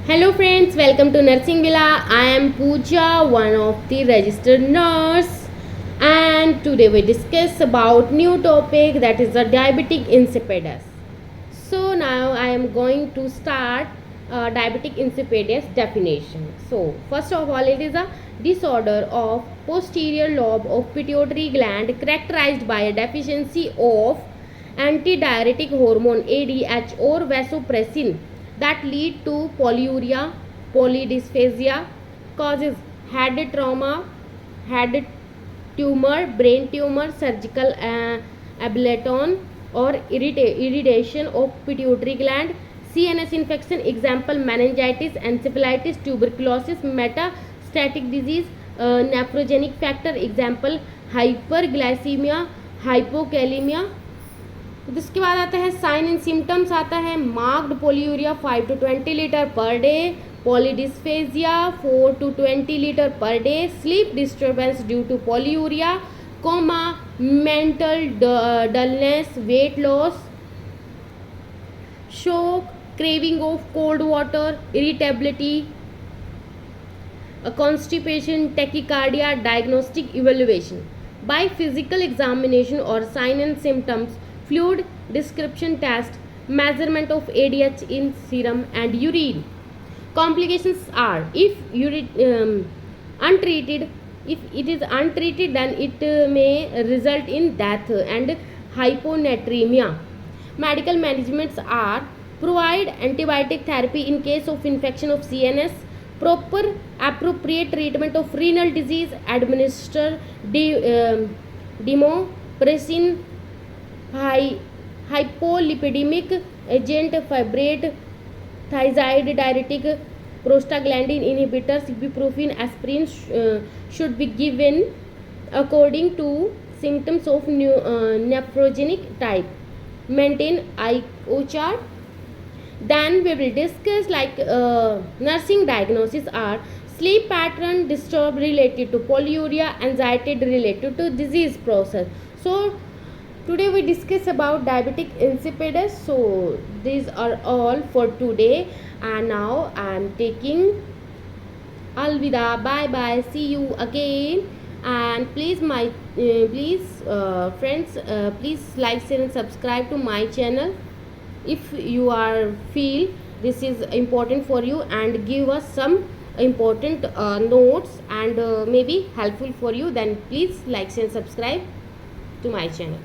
Hello friends, welcome to Nursing Villa. I am Puja, one of the registered nurse, and today we discuss about new topic, that is the diabetic insipidus. So now I am going to start diabetic insipidus definition. So first of all, it is a disorder of posterior lobe of pituitary gland characterized by a deficiency of antidiuretic hormone ADH or vasopressin that lead to polyuria, polydysphagia, causes head trauma, head tumor, brain tumor, surgical ablaton or irradiation of pituitary gland, CNS infection, example meningitis, encephalitis, tuberculosis, metastatic disease, nephrogenic factor, example hyperglycemia, hypokalemia. इसके बाद आता है sign and symptoms आता है marked polyuria 5 to 20 litre per day, polydipsia 4 to 20 litre per day, sleep disturbance due to polyuria, coma, mental dullness, weight loss, shock, craving of cold water, irritability, constipation, tachycardia, diagnostic evaluation by physical examination or sign and symptoms, fluid description test, measurement of ADH in serum and urine. Complications are if untreated, if it is untreated, then it may result in death and hyponatremia. Medical managements are provide antibiotic therapy in case of infection of CNS, proper appropriate treatment of renal disease, administer demopressin, hypolipidemic agent, fibrate, thiazide diuretic, prostaglandin inhibitors, ibuprofen, aspirin should be given according to symptoms of nephrogenic type. Maintain IO chart. Then we will discuss nursing diagnosis are sleep pattern disturb related to polyuria, anxiety related to disease process. So today we discuss about diabetic insipidus. So these are all for today, and now I am taking alvida, bye bye, see you again. And please friends, please like, share and subscribe to my channel if you are feel this is important for you, and give us some important notes and maybe helpful for you, then please like, share and subscribe to my channel.